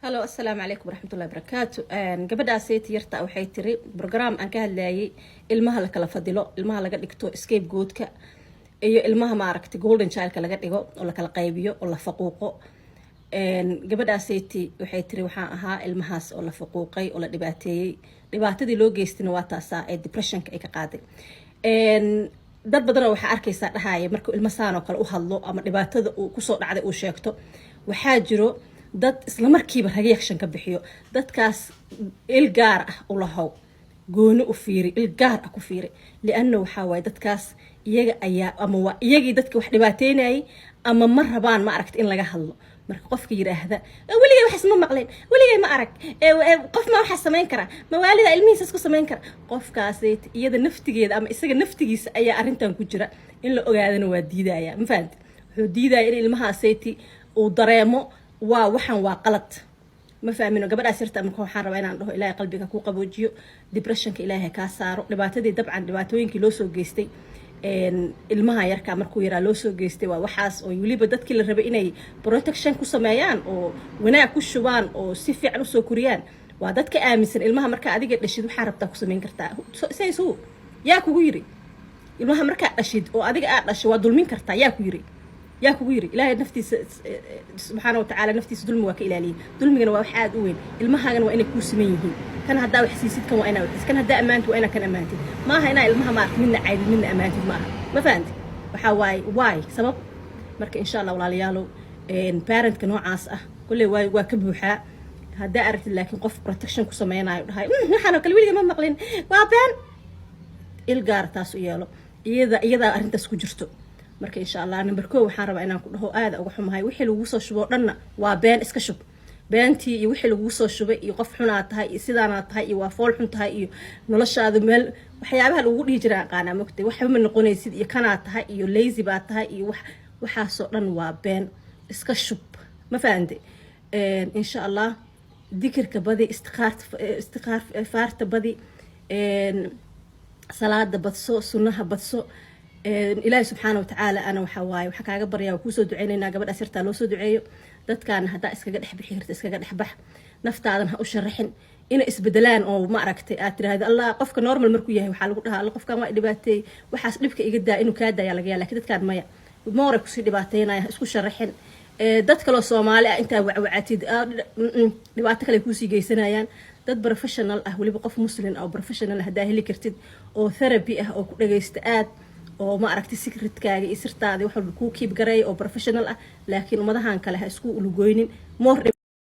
هلو السلام عليكم ورحمة الله وبركاته. قبل سيت يرتا waxay tiri program aan ka hadlayay ilmaha la kala fadilo ilmaha laga dhigto scapegoat ka iyo ilmaha ma aragti golden child ka laga dhigo oo la kala qaybiyo oo la faquuqo gabadha seeti waxay tiri waxaan ahaa ilmahaas oo la faquuqay oo la dhibaateeyay dhibaatadii loo geystina waa taasa ee depression ka ay ka qaaday dad badan waxa arkaysa dhahaaya markuu ilma saan oo kale u hadlo ama dhibaatada uu ku soo dhacday uu sheegto waxa jiro dad isla markiiba reaction ka bixiyo dadkaas il gaar ah u lahaw gooni u fiiri il gaar ah ku fiiri lianna waxa way dadkaas iyaga ayaa ama waa iyagii dadka wax dhibaateynay ama ma rabaan ma aragti in laga hadlo marka qofka yiraahda waligay wax isma maqleen waligay ma arag qof ma waxa sameyn kara ma waalida ilmihiisa isku sameyn kara qofkaas iyada naftigeeda ama isaga naftigiisa ayaa arintan ku jira in la ogaadana waa diidaya ma fahanti wuxuu diidaya in ilmahaaseti uu dareemo waxaan waa qalad ma fahmino gabadha sirta marka waxaan rabaa inaan dhaho ilaahay qalbiga ku qaboojiyo depressionka ilaahay ka saaro dhibaatadii dabcan dhibaatooyinkii loo soo geystay ilmaha yarka markuu yaraa loo soo geystay waa waxaas oo waliba dadkii la rabay inay protection ku sameeyaan oo wanaag ku shubaan oo si fiican u soo kuriyaan waa dadka aaminsan ilmaha marka adiga dhashid waxa rabtaa ku sameyn kartaa saysu yaa kugu yiri ilmaha marka dhashid oo adiga aad dhashay waa dulmin kartaa yaa ku yiri يا كبير إلهي نفتي سبحانه وتعالى نفتي ظلم وكإلهي ظلم جنوا واحد وين المها جنوا وين كوس مينه كان هدا وحسيسيت كم وأنا وحس كان هدا أمانت وأنا كان أمانتي ما هنا المها ما منا عيد منا أمانتي ما فهمت واي سبب مرك إن شاء الله ولا ليالو إن parent كانوا عاصة كل واي كبوحة هدا أردت لكن قف protection كسمينا هاي نحن كل ويلي ما مقلين وابن الجار تاسو يالو إذا أنت سكجرتو marka insha Allah number 2 waxaan rabaa inaan ku dhaho aad uga xumahay wixii lagu soo shubo dhanna waa been iska shub beentii iyo wixii lagu soo shubay iyo qof xun aad tahay iyo sidaan aad tahay iyo waa fool xun tahay iyo noloshaadu meel waxyaabaha lagu dhigi jiray qaana mogtay waxba ma noqonaysid iyo kana tahay iyo lazy baad tahay iyo waxa soo dhan waa been iska shub ma fahanti insha Allah dhikirka badi istiqaar faarta badi salaada badso sunnaha badso إلهي سبحانه وتعالى أنا وحواي وحكاجة بريا وكوسو دعينا قبل أسرت له سو دعيه ذات كان هدا إسكجد حب حيرت إسكجد حبح نفط عادنا هأشرحن إن إسبدلان أو معركة أترى هذا الله قفك نورمال مركويه وحالقها الله قفك ما إدباتي وحاسب لك إجدا إنه كادا يلا جيلا كده كان مايا مورك سيد إدباتينا إسكو شرحن ذات كلا صومالي أنت وعتيد دباتك اللي كوسي جيسنا يعني dad professional ah waliba qof muslim oo professional hadaa heli kartid oo therapy ah oo ku dhageysta aad oo ma aragti secretkaaga iyo sirtaada wax walba ku keep garay oo professional ah laakiin umadahan kale ha isku ulugoynin more